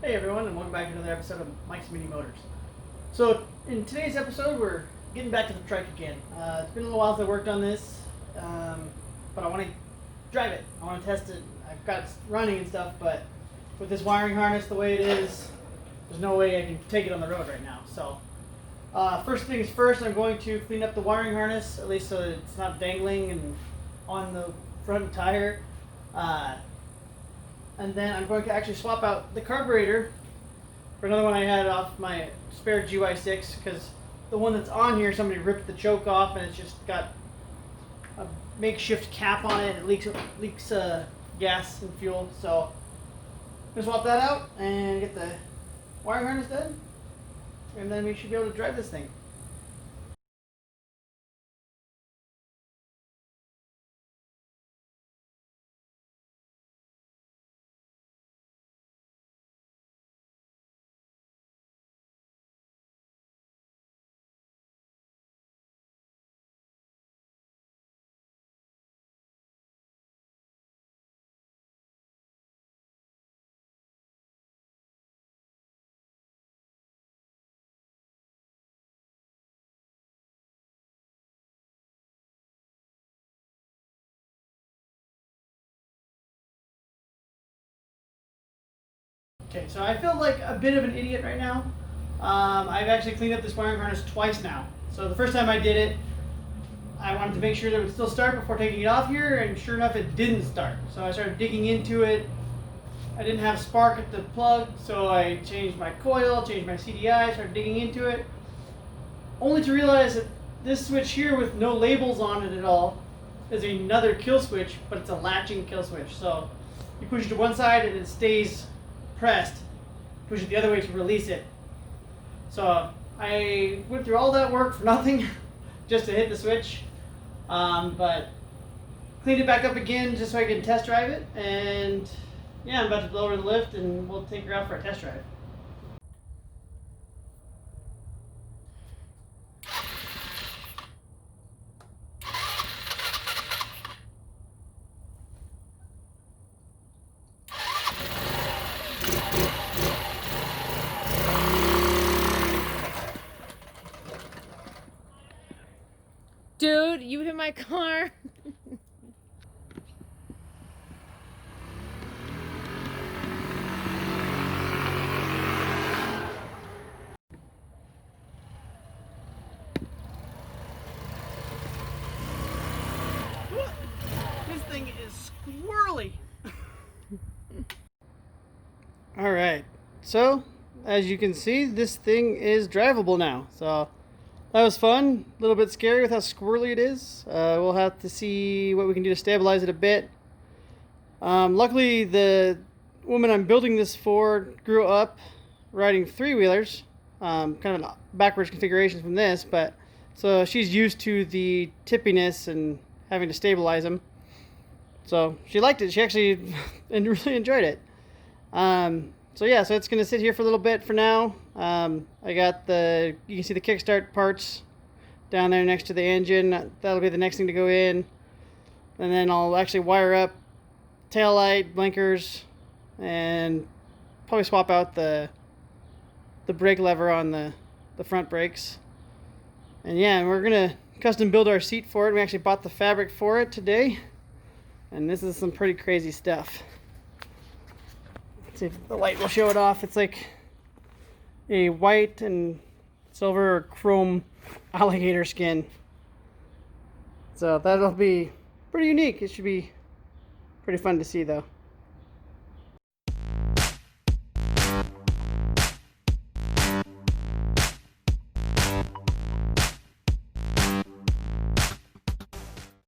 Hey everyone, and welcome back to another episode of Mike's Mini Motors. So in today's episode, we're getting back to the trike again. It's been a little while since I worked on this, but I want to drive it. I want to test it. I've got it running and stuff, but with this wiring harness the way it is, there's no way I can take it on the road right now. So first things first, I'm going to clean up the wiring harness, at least so that it's not dangling and on the front tire. And then I'm going to actually swap out the carburetor for another one I had off my spare GY6, because the one that's on here, somebody ripped the choke off and it's just got a makeshift cap on it. It leaks gas and fuel. So I'm going to swap that out and get the wiring harness done, and then we should be able to drive this thing. Okay, so I feel like a bit of an idiot right now. I've actually cleaned up this wiring harness twice now. So the first time I did it, I wanted to make sure that it would still start before taking it off here, and sure enough, it didn't start. So I started digging into it. I didn't have spark at the plug, so I changed my coil, changed my CDI, started digging into it, only to realize that this switch here with no labels on it at all is another kill switch, but it's a latching kill switch. So you push it to one side and it stays pressed, push it the other way to release it. So I went through all that work for nothing just to hit the switch, but cleaned it back up again just so I can test drive it, and yeah, I'm about to lower the lift and we'll take her out for a test drive. Dude, you hit my car. This thing is squirrely. Alright, so as you can see, this thing is drivable now. So that was fun. A little bit scary with how squirrely it is. We'll have to see what we can do to stabilize it a bit. Luckily, the woman I'm building this for grew up riding three-wheelers, kind of a backwards configuration from this, but so she's used to the tippiness and having to stabilize them. So she liked it. She actually really enjoyed it. So yeah, so it's going to sit here for a little bit for now. I got you can see the kickstart parts down there next to the engine. That'll be the next thing to go in. And then I'll actually wire up tail light, blinkers, and probably swap out the brake lever on the front brakes. And yeah, we're going to custom build our seat for it. We actually bought the fabric for it today. And this is some pretty crazy stuff. See if the light will show it off. It's like a white and silver or chrome alligator skin. So that'll be pretty unique. It should be pretty fun to see though.